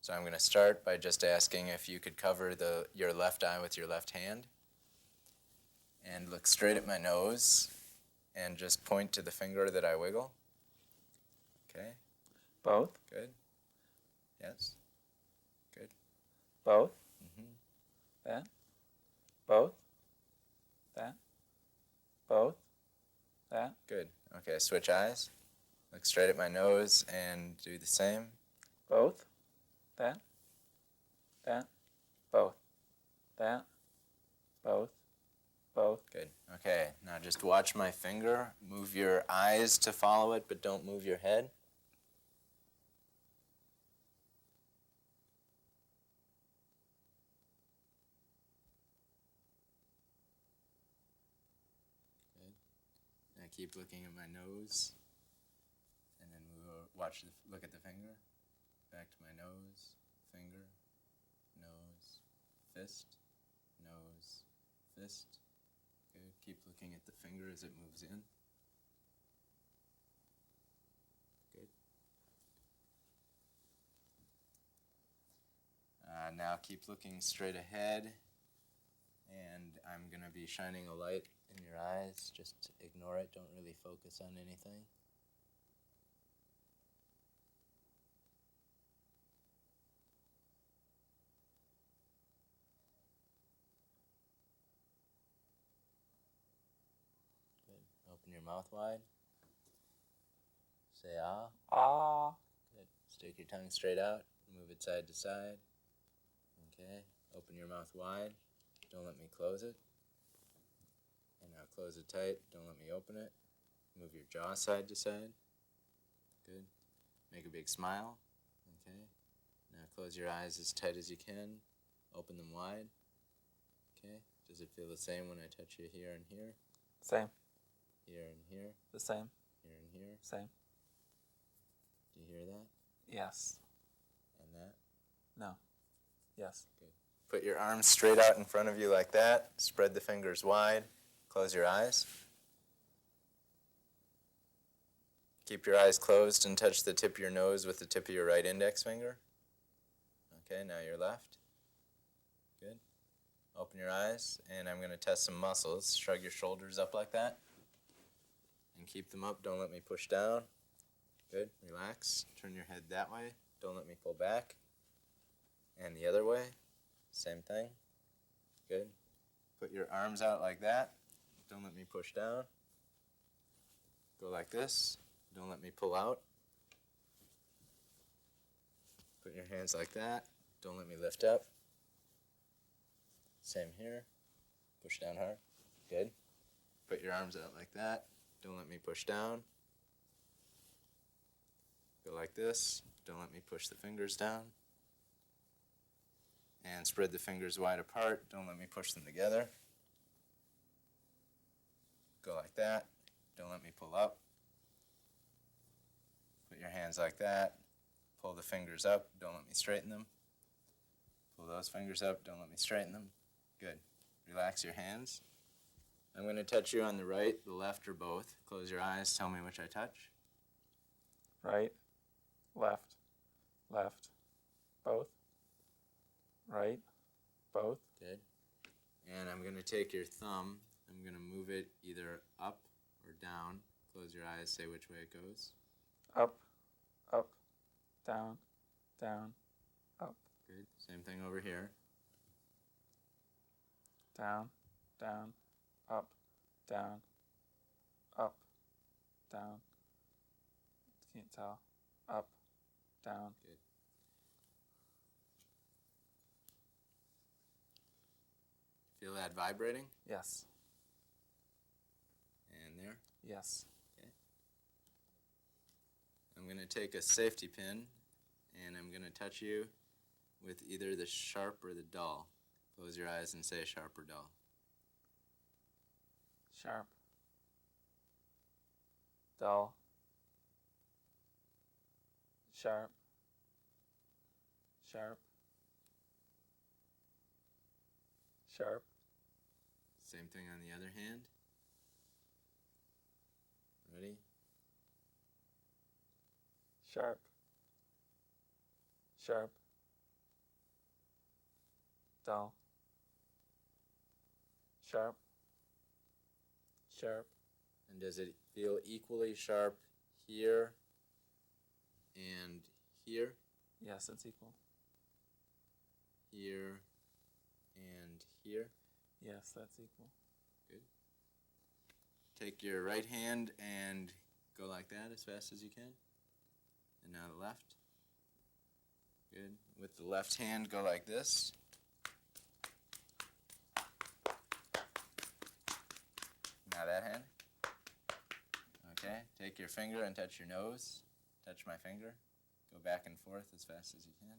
So I'm going to start by just asking if you could cover your left eye with your left hand and look straight at my nose and just point to the finger that I wiggle. Okay. Both. Good. Yes. Good. Both. Mm-hmm. That. Both. That. Both. That. Good. Okay, switch eyes. Look straight at my nose and do the same. Both. That. That. Both. That. Both. Both. Good. Okay, now just watch my finger. Move your eyes to follow it, but don't move your head. Good. Now keep looking at my nose, and then look at the finger. Back to my nose, finger, nose, fist, nose, fist. Good. Keep looking at the finger as it moves in. Good. Now keep looking straight ahead, and I'm going to be shining a light in your eyes. Just ignore it. Don't really focus on anything. Open your mouth wide. Say ah. Ah. Good. Stick your tongue straight out. Move it side to side. Okay. Open your mouth wide. Don't let me close it. And now close it tight. Don't let me open it. Move your jaw side to side. Good. Make a big smile. Okay. Now close your eyes as tight as you can. Open them wide. Okay. Does it feel the same when I touch you here and here? Same. Here and here. The same. Here and here. Same. Do you hear that? Yes. And that? No. Yes. Good. Put your arms straight out in front of you like that. Spread the fingers wide. Close your eyes. Keep your eyes closed and touch the tip of your nose with the tip of your right index finger. Okay, now your left. Good. Open your eyes, and I'm going to test some muscles. Shrug your shoulders up like that. And keep them up. Don't let me push down. Good. Relax. Turn your head that way. Don't let me pull back. And the other way. Same thing. Good. Put your arms out like that. Don't let me push down. Go like this. Don't let me pull out. Put your hands like that. Don't let me lift up. Same here. Push down hard. Good. Put your arms out like that. Don't let me push down. Go like this. Don't let me push the fingers down. And spread the fingers wide apart. Don't let me push them together. Go like that. Don't let me pull up. Put your hands like that. Pull the fingers up. Don't let me straighten them. Pull those fingers up. Don't let me straighten them. Good. Relax your hands. I'm going to touch you on the right, the left, or both. Close your eyes. Tell me which I touch. Right. Left. Left. Both. Right. Both. Good. And I'm going to take your thumb. I'm going to move it either up or down. Close your eyes. Say which way it goes. Up. Up. Down. Down. Up. Good. Same thing over here. Down. Down. Up. Down. Up. Down. Can't tell. Up. Down. Good. Feel that vibrating? Yes. And there? Yes. Okay. I'm going to take a safety pin and I'm going to touch you with either the sharp or the dull. Close your eyes and say sharp or dull. Sharp. Dull. Sharp. Sharp. Sharp. Same thing on the other hand. Ready? Sharp. Sharp. dull, sharp, sharp. And does it feel equally sharp here and here? Yes, it's equal. Here and here? Yes, that's equal. Good. Take your right hand and go like that as fast as you can. And now the left. Good. With the left hand, go like this. Now that hand. Okay. Take your finger and touch your nose. Touch my finger. Go back and forth as fast as you can.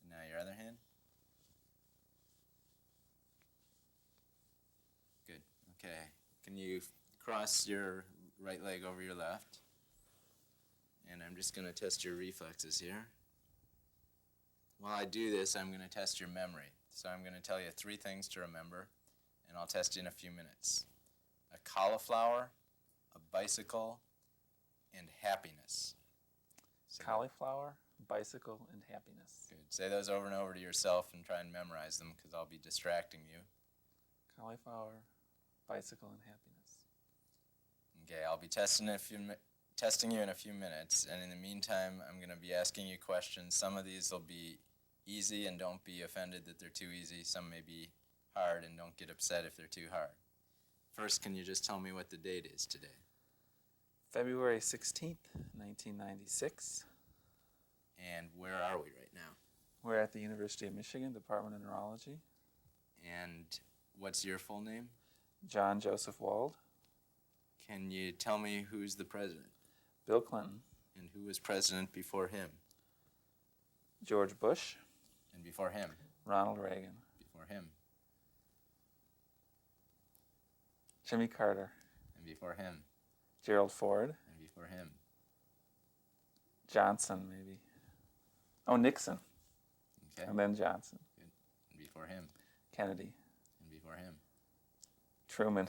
And now your other hand. Good. Okay. Can you cross your right leg over your left? And I'm just going to test your reflexes here. While I do this, I'm going to test your memory. So I'm going to tell you 3 things to remember, and I'll test you in a few minutes. A cauliflower, a bicycle, and happiness. So Cauliflower, bicycle, and happiness. good. Say those over and over to yourself and try and memorize them because I'll be distracting you. Cauliflower, bicycle, and happiness. Okay, I'll be testing you in a few minutes, and in the meantime, I'm going to be asking you questions. Some of these will be easy, and don't be offended that they're too easy. Some may be hard, and don't get upset if they're too hard. First, can you just tell me what the date is today? February 16th, 1996. And where are we right now? We're at the University of Michigan, Department of Neurology. And what's your full name? John Joseph Wald. Can you tell me who's the president? Bill Clinton. And who was president before him? George Bush. And before him? Ronald Reagan. Before him? Jimmy Carter. And before him? Gerald Ford. And before him? Johnson, maybe. Oh, Nixon. Okay. And then Johnson. Good. And before him? Kennedy. And before him? Truman.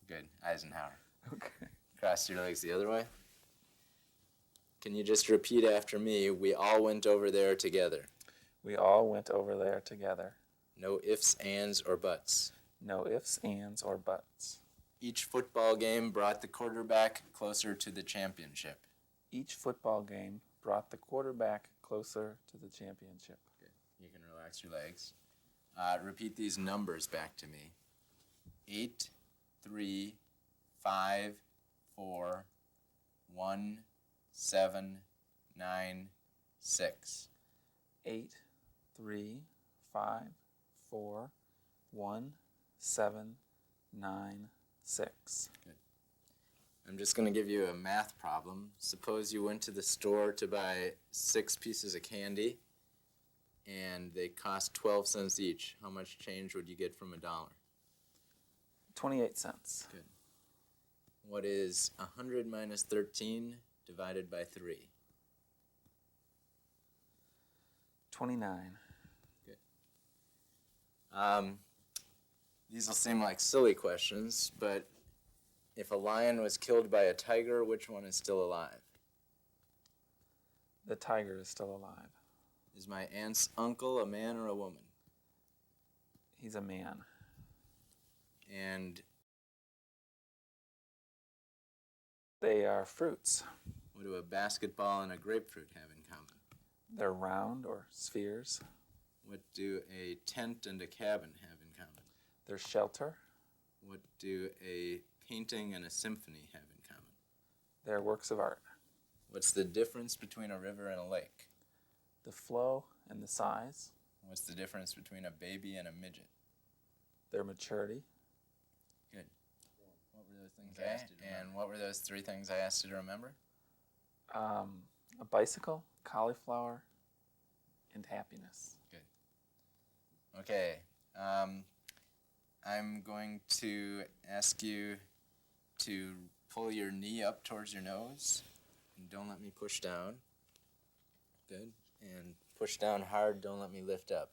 Good. Eisenhower. Okay. Cross your legs the other way. Can you just repeat after me? We all went over there together. We all went over there together. No ifs, ands, or buts. No ifs, ands, or buts. Each football game brought the quarterback closer to the championship. Each football game brought the quarterback closer to the championship. Good. You can relax your legs. Repeat these numbers back to me. 8, 3, 5, 4, 1, 7, 9, 6. 8, 3, 5, 4, 1, 7, 9, 6. Good. I'm just going to give you a math problem. Suppose you went to the store to buy 6 pieces of candy, and they cost 12 cents each. How much change would you get from $1? 28 cents. Good. What is 100 minus 13 divided by 3? 29. Good. These will seem like silly questions, but if a lion was killed by a tiger, which one is still alive? The tiger is still alive. Is my aunt's uncle a man or a woman? He's a man. And They are fruits. what do a basketball and a grapefruit have in common? They're round or spheres. What do a tent and a cabin have in common? They're shelter. What do a painting and a symphony have in common? They're works of art. What's the difference between a river and a lake? The flow and the size. What's the difference between a baby and a midget? Their maturity. Good. What were those things I asked you to remember? And what were those 3 things I asked you to remember? A bicycle, cauliflower, and happiness. Good. Okay. I'm going to ask you to pull your knee up towards your nose. And don't let me push down. Good. And push down hard. Don't let me lift up.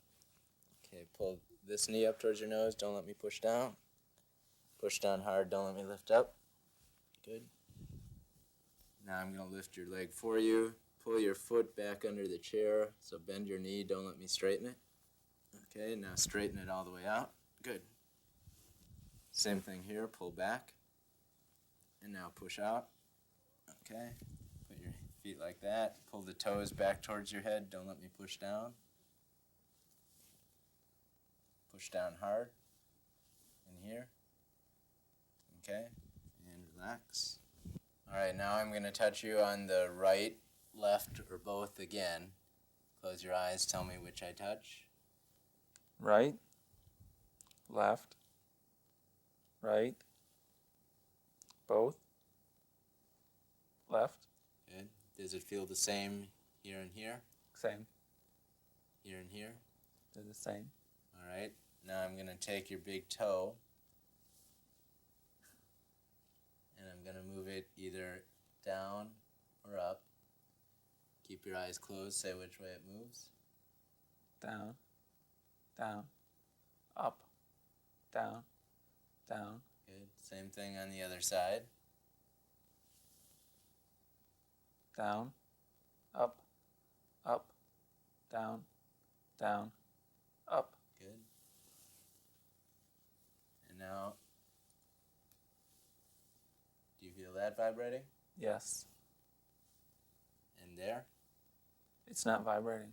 Okay, pull this knee up towards your nose. Don't let me push down. Push down hard. Don't let me lift up. Good. Now I'm going to lift your leg for you. pull your foot back under the chair. So bend your knee, don't let me straighten it. Okay, now straighten it all the way out. Good. Same thing here, pull back. And now push out. Okay, put your feet like that. Pull the toes back towards your head, don't let me push down. Push down hard. In here. Okay, and relax. Alright, now I'm going to touch you on the right, left, or both again. Close your eyes, tell me which I touch. Right, left, right, both, left, Good. Does it feel the same here and here? same, Here and here? they're the same. Alright, now I'm going to take your big toe and I'm going to move it either down or up. Keep your eyes closed, say which way it moves. Down, down, up, down, down, Good. Same thing on the other side. down, up, up, down, down, up. Good. And now, do you feel that vibrating? Yes. And there? It's not vibrating.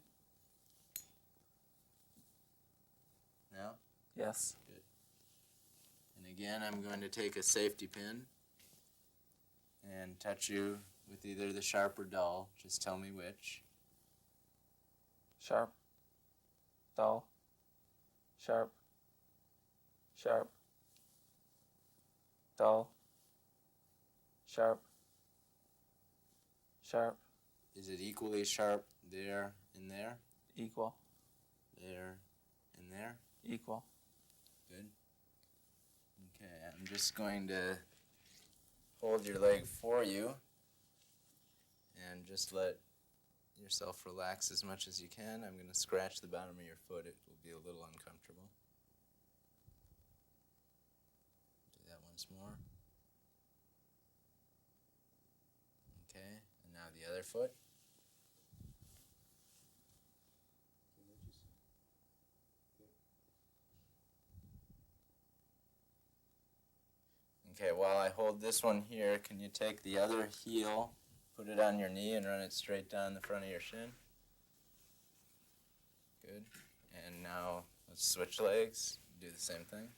Now? Yes. Good. And again, I'm going to take a safety pin and touch you with either the sharp or dull. Just tell me which. Sharp, dull, sharp, sharp, dull, sharp, sharp, Is it equally sharp there and there? equal, There and there? equal. Good. Okay, I'm just going to hold your leg for you and just let yourself relax as much as you can. I'm going to scratch the bottom of your foot. It will be a little uncomfortable. Do that once more. Okay, and now the other foot. Okay, while I hold this one here, can you take the other heel, put it on your knee, and run it straight down the front of your shin? Good. And now let's switch legs. Do the same thing.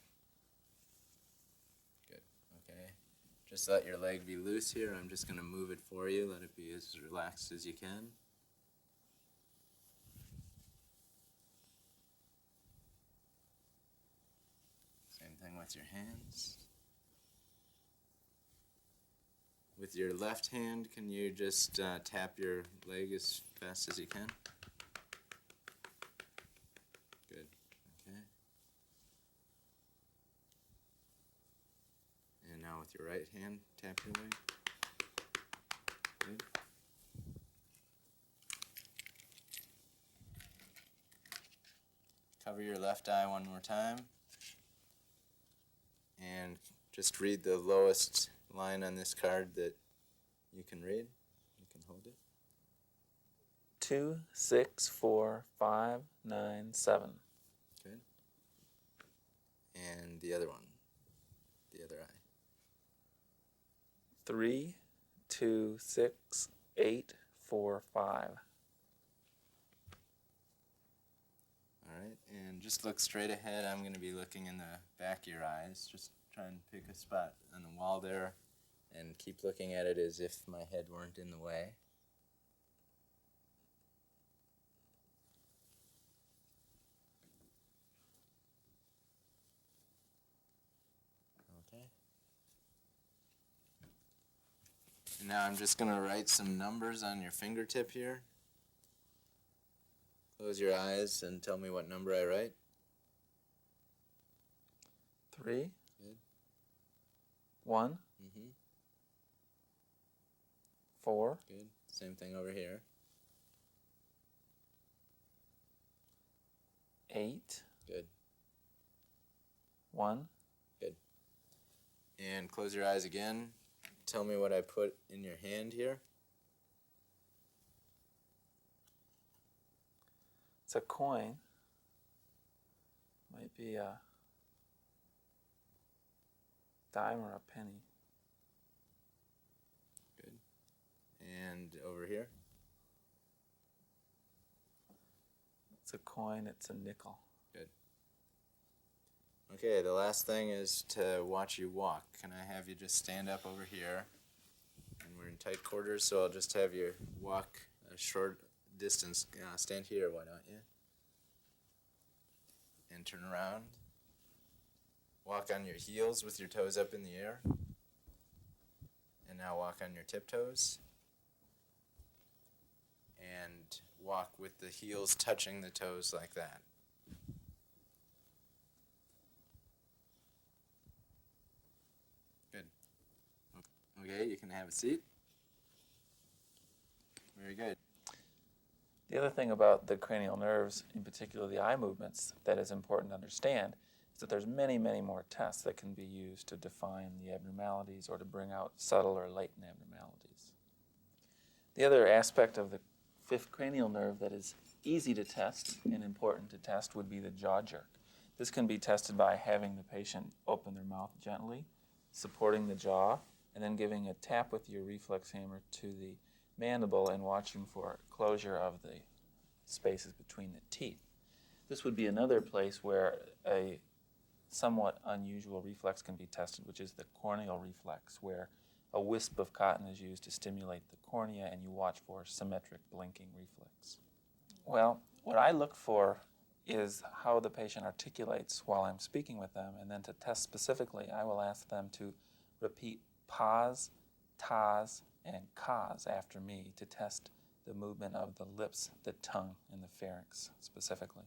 Good. Okay. Just let your leg be loose here. I'm just going to move it for you. Let it be as relaxed as you can. Same thing with your hands. With your left hand, can you just tap your leg as fast as you can? Good. Okay. And now with your right hand, tap your leg. Good. Cover your left eye one more time. And just read the lowest line on this card that you can read. You can hold it. 2, 6, 4, 5, 9, 7. Good. And the other one. The other eye. 3, 2, 6, 8, 4, 5. Alright, and just look straight ahead. I'm going to be looking in the back of your eyes. Just try and pick a spot on the wall there and keep looking at it as if my head weren't in the way. Okay. And now I'm just going to write some numbers on your fingertip here. Close your eyes and tell me what number I write. 3, Good. 1, Mm-hmm. 4, Good. Same thing over here. 8, Good. 1, Good. And close your eyes again. Tell me what I put in your hand here. It's a coin. Might be a dime or a penny. Good. And over here? It's a coin. It's a nickel. Good. Okay, the last thing is to watch you walk. Can I have you just stand up over here? And we're in tight quarters, so I'll just have you walk a short distance. Stand here, why don't you? And turn around. Walk on your heels with your toes up in the air. And now walk on your tiptoes. And walk with the heels touching the toes like that. Good. Okay, you can have a seat. Very good. The other thing about the cranial nerves, in particular the eye movements, that is important to understand is that there's many, many more tests that can be used to define the abnormalities or to bring out subtle or latent abnormalities. The other aspect of the fifth cranial nerve that is easy to test and important to test would be the jaw jerk. This can be tested by having the patient open their mouth gently, supporting the jaw, and then giving a tap with your reflex hammer to the mandible and watching for closure of the spaces between the teeth. This would be another place where a somewhat unusual reflex can be tested, which is the corneal reflex, where a wisp of cotton is used to stimulate the cornea and you watch for symmetric blinking reflex. Well, what I look for is how the patient articulates while I'm speaking with them, and then to test specifically, I will ask them to repeat pause, tas, and kas after me to test the movement of the lips, the tongue, and the pharynx specifically.